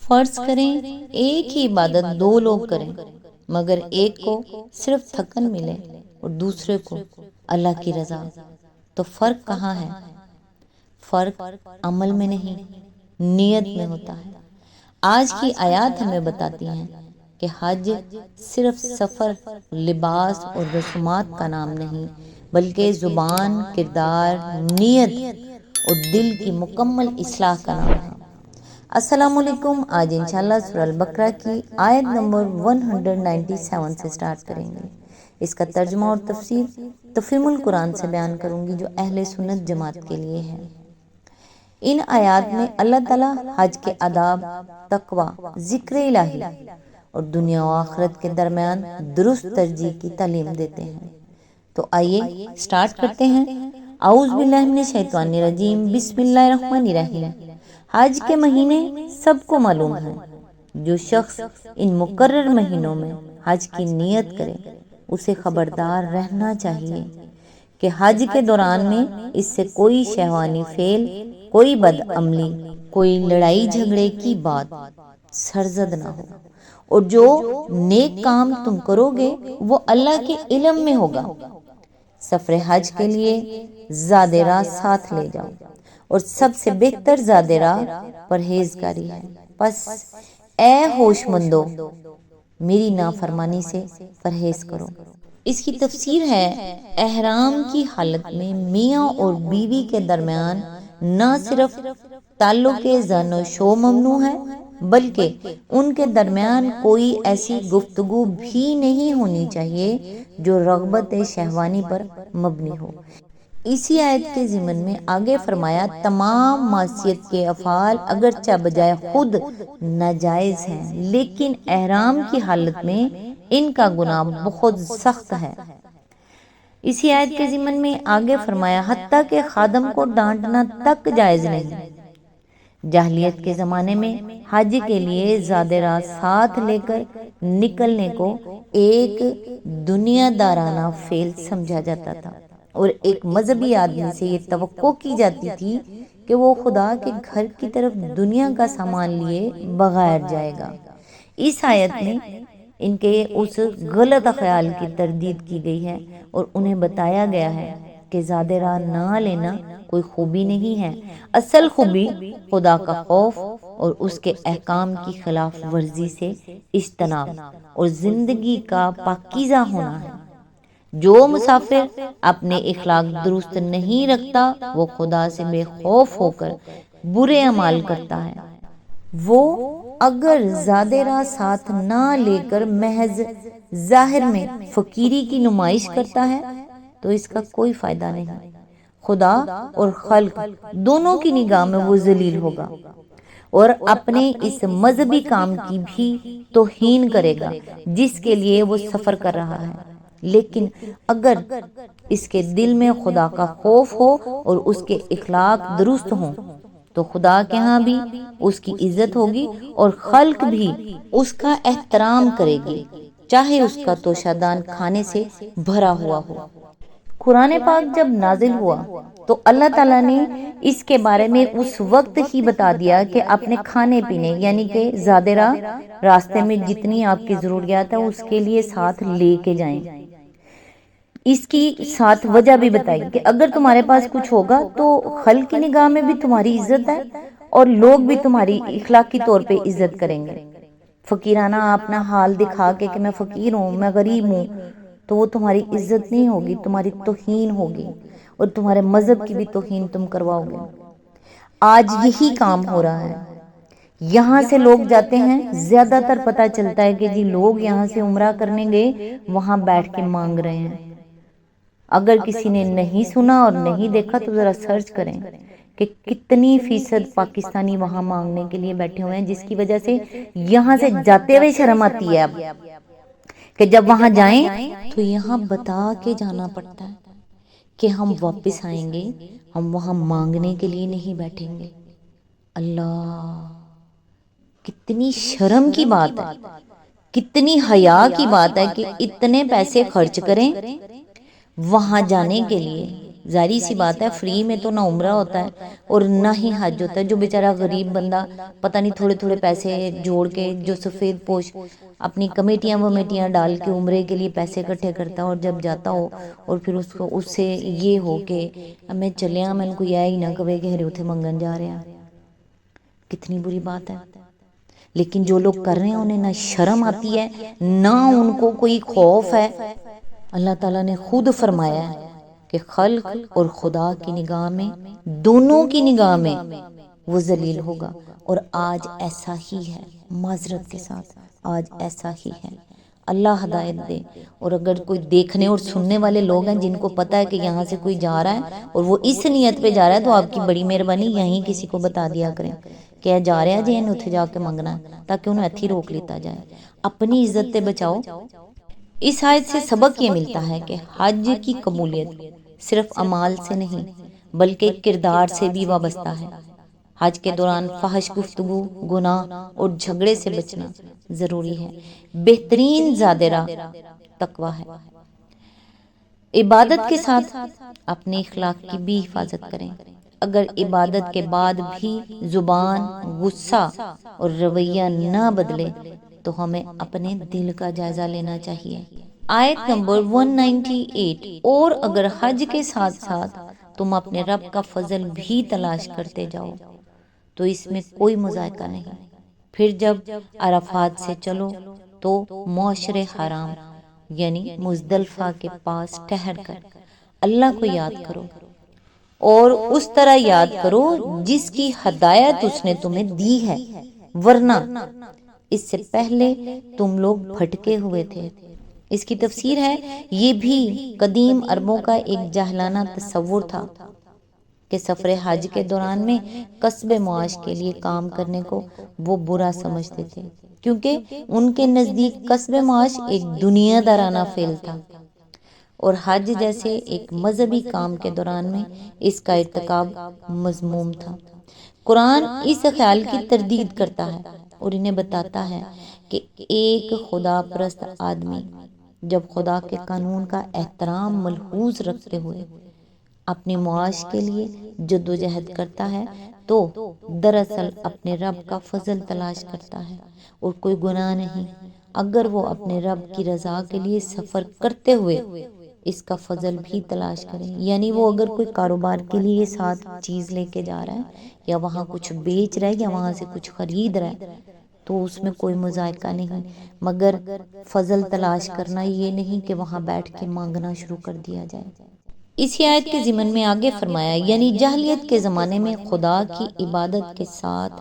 فرض کریں ایک ہی عبادت دو لوگ کریں، مگر ایک کو صرف تھکن ملے اور دوسرے کو اللہ کی رضا، تو فرق کہاں ہے؟ فرق عمل میں نہیں، نیت میں ہوتا ہے۔ آج کی آیات ہمیں بتاتی ہیں کہ حج صرف سفر، لباس اور رسومات کا نام نہیں، بلکہ زبان، کردار، نیت اور دل کی مکمل اصلاح کا نام ہے۔ السلام علیکم۔ آج انشاءاللہ سورہ البقرہ کی آیت نمبر 197 سے سٹارٹ کریں گے۔ اس کا ترجمہ اور تفسیر تفہیم القرآن سے بیان کروں گی جو اہل سنت جماعت کے لیے ہے۔ ان آیات میں اللہ تعالیٰ حج کے آداب، تقوی، ذکر الہی اور دنیا و آخرت کے درمیان درست ترجیح کی تعلیم دیتے ہیں۔ تو آئیے سٹارٹ کرتے ہیں۔ اعوذ باللہ من الشیطان الرجیم، بسم اللہ الرحمن الرحیم۔ حج کے مہینے سب کو معلوم ہیں۔ جو شخص ان مقرر مہینوں میں حج کی نیت کرے اسے خبردار رہنا چاہیے کہ حج کے دوران میں اس سے کوئی شہوانی فعل، کوئی بد عملی، کوئی لڑائی جھگڑے کی بات سرزد نہ ہو، اور جو نیک کام تم کرو گے وہ اللہ کے علم میں ہوگا۔ سفر حج کے لیے زاد راہ ساتھ لے جاؤ، اور سب سے بہتر زاد راہ پرہیزگاری ہے۔ پس اے ہوش مندو، میری نافرمانی سے پرہیز کرو۔ اس کی تفسیر ہے، احرام کی حالت میں میاں اور بیوی کے درمیان نہ صرف تعلق زن و شو ممنوع ہے، بلکہ ان کے درمیان کوئی ایسی گفتگو بھی نہیں ہونی چاہیے جو رغبت شہوانی پر مبنی ہو۔ اسی آیت کے ضمن میں آگے فرمایا، تمام معصیت کے افعال اگرچہ بجائے خود ناجائز ہیں، لیکن احرام کی حالت میں ان کا گناہ بہت سخت ہے۔ اسی آیت کے ضمن میں آگے فرمایا، حتیٰ کہ خادم کو ڈانٹنا تک جائز نہیں۔ جاہلیت کے زمانے میں حج کے لیے زاد راہ ساتھ لے کر نکلنے کو ایک دنیا دارانہ فعل سمجھا جاتا تھا، اور ایک مذہبی آدمی سے یہ توقع کی جاتی تھی کہ وہ خدا کے گھر کی طرف دنیا کا سامان لیے بغیر جائے گا۔ اس آیت میں ان کے اس غلط خیال کی تردید کی گئی ہے اور انہیں بتایا گیا ہے کہ زاد راہ نہ لینا کوئی خوبی نہیں ہے، اصل خوبی خدا کا خوف اور اس کے احکام کی خلاف ورزی سے اجتناب اور زندگی کا پاکیزہ ہونا ہے۔ جو مسافر اپنے اخلاق درست نہیں رکھتا وہ خدا سے بے خوف ہو کر برے اعمال کرتا ہے۔ وہ اگر زاد راہ ساتھ نہ لے کر محض ظاہر میں فقیری کی نمائش کرتا ہے تو اس کا کوئی فائدہ نہیں۔ خدا اور خلق دونوں کی نگاہ میں وہ ذلیل ہوگا اور اپنے اس مذہبی کام کی بھی توہین کرے گا جس کے لیے وہ سفر کر رہا ہے۔ لیکن اگر اس کے دل میں خدا کا خوف ہو اور اس کے اخلاق درست ہوں تو خدا کے ہاں بھی اس کی عزت ہوگی اور خلق بھی اس کا احترام کرے گی، چاہے اس کا توشہ دان کھانے سے بھرا ہوا ہو۔ قرآن پاک جب نازل ہوا تو اللہ تعالیٰ نے اس کے بارے میں اس وقت ہی بتا دیا کہ اپنے کھانے پینے یعنی کہ زاد راہ راستے میں جتنی آپ کی ضروریات ہے اس کے لیے ساتھ لے کے جائیں۔ اس کی ساتھ وجہ بھی بتائی کہ اگر تمہارے پاس کچھ ہوگا تو خلق کی نگاہ میں بھی تمہاری عزت ہے اور لوگ بھی تمہاری اخلاقی طور پہ عزت کریں گے۔ فقیرانہ اپنا حال دکھا کے کہ میں فقیر ہوں، میں غریب ہوں، تو وہ تمہاری عزت نہیں ہوگی، تمہاری توہین ہوگی اور تمہارے مذہب کی بھی توہین تم کرواؤ گے۔ آج یہی کام ہو رہا ہے۔ یہاں سے لوگ جاتے ہیں، زیادہ تر پتہ چلتا ہے کہ جی لوگ یہاں سے عمرہ کرنے گئے، وہاں بیٹھ کے مانگ رہے ہیں۔ اگر کسی نے نہیں سنا اور نہیں دیکھا تو ذرا سرچ کریں کہ کتنی فیصد پاکستانی وہاں مانگنے کے لیے بیٹھے ہوئے ہیں، جس کی وجہ سے یہاں سے جاتے ہوئے شرم آتی ہے اب کہ جب وہاں جائیں تو یہاں بتا کے جانا پڑتا ہے کہ ہم واپس آئیں گے، ہم وہاں مانگنے کے لیے نہیں بیٹھیں گے۔ اللہ، کتنی شرم کی بات ہے، کتنی حیا کی بات ہے کہ اتنے پیسے خرچ کریں وہاں جانے کے لیے ظاہری سی بات ہے فری میں تو نہ عمرہ ہوتا ہے اور نہ ہی حج ہوتا ہے. جو بیچارہ غریب بندہ پتہ نہیں تھوڑے تھوڑے پیسے جوڑ کے جو سفید پوش اپنی کمیٹیاں ڈال کے عمرے کے لیے پیسے اکٹھے کرتا ہے اور جب جاتا ہو اور پھر اس سے یہ ہو کہ میں چلیا میں کو یہ ہی نہ کہے کہ ہرے اتھے منگن جا رہے ہیں. کتنی بری بات ہے. لیکن جو لوگ کر رہے ہیں انہیں نہ شرم آتی ہے نہ ان کو کوئی خوف ہے. اللہ تعالیٰ نے خود فرمایا ہے کہ خلق اور خدا کی نگاہ میں دونوں کی نگاہ میں وہ ذلیل ہوگا. اور آج ایسا ہی ہے. معذرت کے ساتھ آج ایسا ہی ہے. اللہ ہدایت دے. اور اگر کوئی دیکھنے اور سننے والے لوگ ہیں جن کو پتہ ہے کہ یہاں سے کوئی جا رہا ہے اور وہ اس نیت پہ جا رہا ہے تو آپ کی بڑی مہربانی یہیں کسی کو بتا دیا کریں کہ جا رہا جی ان اتھے جا کے منگنا ہے تاکہ انہیں اتھی روک لیتا جائے. اپنی عزت تے بچاؤ. اس آیت سے سبق یہ ملتا ہے کہ حج کی قبولیت صرف اعمال سے نہیں بلکہ کردار سے بھی وابستہ ہے. حج کے دوران فحش گفتگو، گناہ اور جھگڑے سے بچنا ضروری ہے. بہترین زادرہ تقوی ہے. عبادت کے ساتھ اپنے اخلاق کی بھی حفاظت کریں. اگر عبادت کے بعد بھی زبان، غصہ اور رویہ نہ بدلے تو ہمیں اپنے دل کا جائزہ لینا چاہیے. آیت نمبر 198. اور اگر حج کے ساتھ ساتھ تم اپنے رب کا فضل بھی تلاش کرتے جاؤ تو اس میں کوئی مذائقہ نہیں. پھر جب عرفات سے چلو تو معاشر حرام یعنی مزدلفہ کے پاس ٹھہر کر اللہ کو یاد کرو اور اس طرح یاد کرو جس کی ہدایت اس نے تمہیں دی ہے، ورنہ اس سے پہلے تم لوگ بھٹکے ہوئے تھے. اس کی تفسیر ہے یہ بھی قدیم عربوں کا ایک جاہلانہ تصور تھا کہ سفر حج کے دوران میں کسب معاش کے لیے کام کرنے کو وہ برا سمجھتے تھے کیونکہ ان کے نزدیک کسب معاش ایک دنیا دارانہ فعل تھا اور حج جیسے ایک مذہبی کام کے دوران میں اس کا ارتکاب مذموم تھا. قرآن اس خیال کی تردید کرتا ہے اور انہیں بتاتا ہے کہ ایک خدا پرست آدمی جب خدا کے قانون کا احترام ملحوظ رکھتے ہوئے اپنی معاش کے لیے جدوجہد کرتا ہے تو دراصل اپنے رب کا فضل تلاش کرتا ہے اور کوئی گناہ نہیں اگر وہ اپنے رب کی رضا کے لیے سفر کرتے ہوئے اس کا فضل بھی تلاش کریں. یعنی وہ اگر کوئی کاروبار کے لیے ساتھ چیز لے کے جا رہا ہے یا وہاں کچھ بیچ رہا ہے یا وہاں سے کچھ خرید رہا ہے تو اس میں کوئی مذائقہ نہیں، مگر فضل تلاش کرنا یہ نہیں کہ وہاں بیٹھ کے مانگنا شروع کر دیا جائے. اسی آیت کے ضمن میں آگے فرمایا یعنی جاہلیت کے زمانے میں خدا کی عبادت کے ساتھ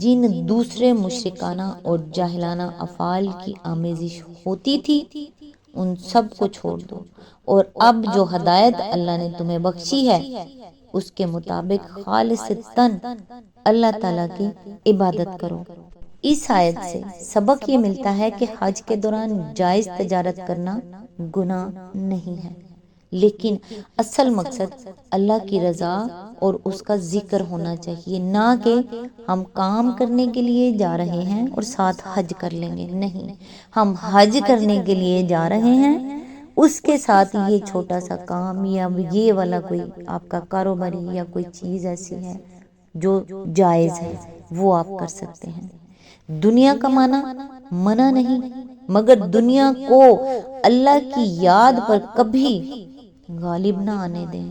جن دوسرے مشرکانہ اور جاہلانہ افعال کی آمیزش ہوتی تھی ان سب کو چھوڑ دو اور اب جو ہدایت اللہ نے تمہیں بخشی ہے اس کے مطابق خالصتاً اللہ تعالیٰ کی عبادت کرو. اس آیت سے سبق یہ ملتا ہے کہ حج کے دوران جائز تجارت کرنا گناہ نہیں ہے، لیکن اصل مقصد اللہ کی رضا اور اس کا ذکر ہونا چاہیے، نہ کہ ہم کام کرنے کے لیے جا رہے ہیں اور ساتھ حج کر لیں گے. نہیں، ہم حج کرنے کے لیے جا رہے ہیں، اس کے ساتھ یہ چھوٹا سا کام یا یہ والا کوئی آپ کا کاروباری یا کوئی چیز ایسی ہے جو جائز ہے وہ آپ کر سکتے ہیں. دنیا کمانا منع نہیں، مگر دنیا کو اللہ کی یاد پر کبھی غالب نہ آنے دیں.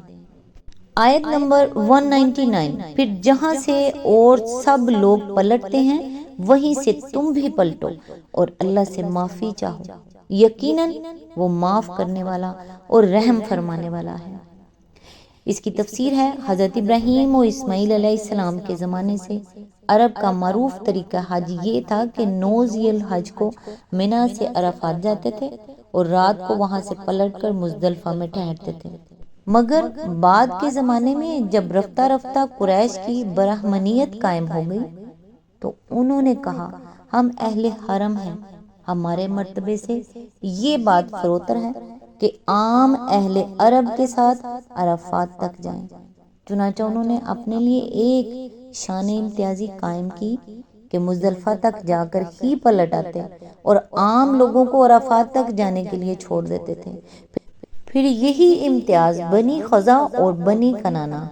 آیت نمبر 199. پھر جہاں سے اور سب لوگ پلٹتے ہیں وہیں سے تم بھی پلٹو اور اللہ سے معافی چاہو، یقیناً وہ معاف کرنے والا اور رحم فرمانے والا ہے. اس کی تفسیر ہے حضرت ابراہیم و اسماعیل علیہ السلام کے زمانے سے عرب کا معروف طریقہ حج یہ تھا کہ 9 ذی الحج کو منا سے عرفات جاتے تھے اور رات کو وہاں سے پلٹ کر مزدلفہ میں ٹھہرتے تھے. مگر بعد کے زمانے میں جب رفتہ رفتہ قریش کی برہمنیت قائم ہو گئی تو انہوں نے کہا ہم اہل حرم ہیں، ہمارے مرتبے سے یہ بات فروتر ہے کہ عام اہل عرب کے ساتھ عرفات تک جائیں. چنانچہ انہوں نے اپنے لیے ایک شان امتیازی قائم کی کہ مزدلفہ تک جا کر ہی پلٹ آتے اور عام لوگوں کو عرفات تک جانے کے لیے چھوڑ دیتے تھے. پھر یہی امتیاز بنی خزا اور بنی کنانا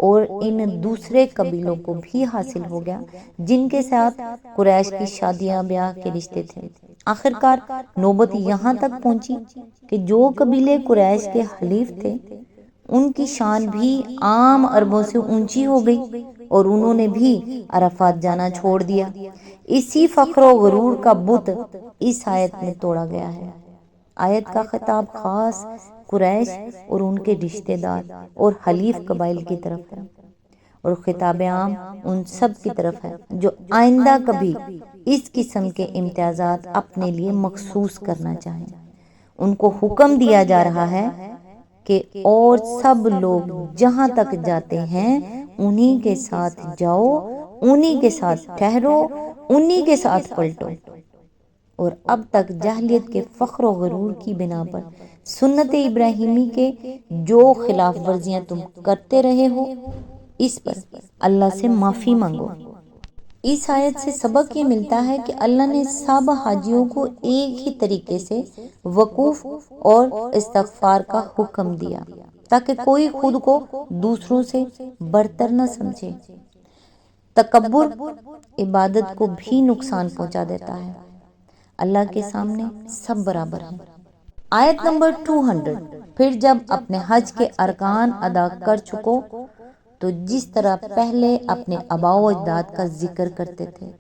اور ان دوسرے قبیلوں کو بھی حاصل ہو گیا جن کے ساتھ قریش کی شادیاں بیاہ کے رشتے تھے۔ آخرکار نوبت یہاں تک پہنچی کہ جو قبیلے قریش کے حلیف تھے ان کی شان بھی عام عربوں سے اونچی ہو گئی اور انہوں نے بھی عرفات جانا چھوڑ دیا۔ اسی فخر و غرور کا بت اس آیت میں توڑا گیا ہے۔ آیت کا خطاب خاص قریش اور ان کے رشتہ دار اور حلیف قبائل کی طرف ہے، اور خطاب عام ان سب کی طرف ہے جو آئندہ کبھی اس قسم کے امتیازات اپنے لیے مخصوص کرنا چاہیں۔ ان کو حکم دیا جا رہا ہے کہ اور سب لوگ جہاں تک جاتے ہیں انہی کے ساتھ جاؤ، انہی کے ساتھ ٹھہرو، انہی کے ساتھ پلٹو۔ اور اب تک جاہلیت کے فخر و غرور کی بنا پر سنت ابراہیمی کے جو خلاف ورزیاں تم کرتے رہے ہو اس پر اللہ سے معافی مانگو۔ اس آیت سے سبق یہ ملتا ہے کہ اللہ نے سب حاجیوں کو ایک ہی طریقے سے وقوف اور استغفار کا حکم دیا تاکہ کوئی خود کو دوسروں سے برتر نہ سمجھے۔ تکبر عبادت کو بھی نقصان پہنچا دیتا ہے۔ اللہ کے سامنے سب برابر ہیں۔ آیت نمبر 200، پھر جب اپنے حج کے ارکان ادا کر چکو تو جس طرح پہلے اپنے آباء و اجداد کا ذکر کرتے تھے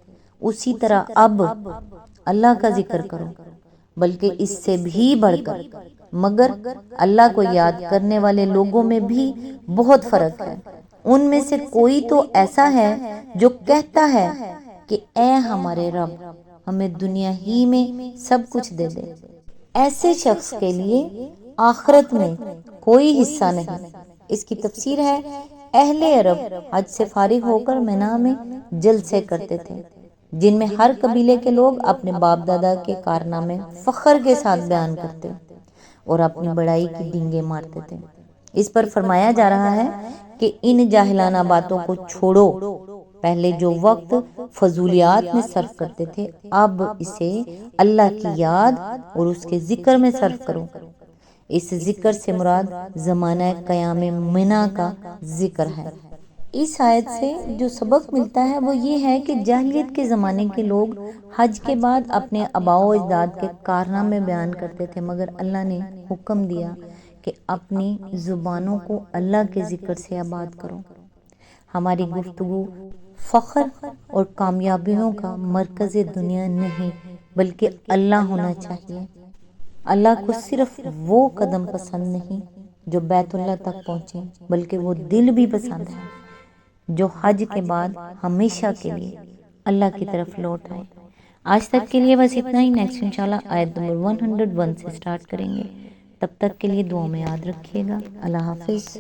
اسی طرح اب اللہ کا ذکر کرو، بلکہ اس سے بھی بڑھ کر، مگر اللہ کو یاد کرنے والے لوگوں میں بھی بہت فرق ہے۔ ان میں سے کوئی تو ایسا ہے جو کہتا ہے کہ اے ہمارے رب ہمیں دنیا ہی میں سب کچھ دے دے۔ ایسے شخص کے لیے آخرت میں کوئی حصہ نہیں۔ اس کی تفسیر ہے، اہل عرب حج سے فارغ ہو کر مینا میں جلسے کرتے تھے جن میں ہر قبیلے کے لوگ اپنے باپ دادا کے کارنامے فخر کے ساتھ بیان کرتے اور اپنی بڑائی کی ڈینگیں مارتے تھے۔ اس پر فرمایا جا رہا ہے کہ ان جاہلانہ باتوں کو چھوڑو، پہلے جو وقت فضولیات میں صرف کرتے تھے اب اسے اللہ کی یاد اور اس کے ذکر میں صرف کرو۔ اس ذکر سے مراد زمانہ قیام منا کا ذکر ہے۔ اس آیت سے جو سبق ملتا ہے وہ یہ ہے کہ جاہلیت کے زمانے کے لوگ حج کے بعد اپنے آباء و اجداد کے کارنامے بیان کرتے تھے، مگر اللہ نے حکم دیا کہ اپنی زبانوں کو اللہ کے ذکر سے آباد کرو۔ ہماری گفتگو فخر اور کامیابیوں کا مرکز دنیا نہیں بلکہ اللہ ہونا چاہیے۔ اللہ کو صرف وہ قدم پسند نہیں جو بیت اللہ تک پہنچے، بلکہ وہ دل بھی پسند ہے جو حج کے بعد ہمیشہ کے لیے اللہ کی طرف لوٹ آئے۔ آج تک کے لیے بس اتنا ہی۔ نیکسٹ انشاءاللہ آیت نمبر 101 سے سٹارٹ کریں گے۔ تب تک کے لیے دعا میں یاد رکھیے گا۔ اللہ حافظ۔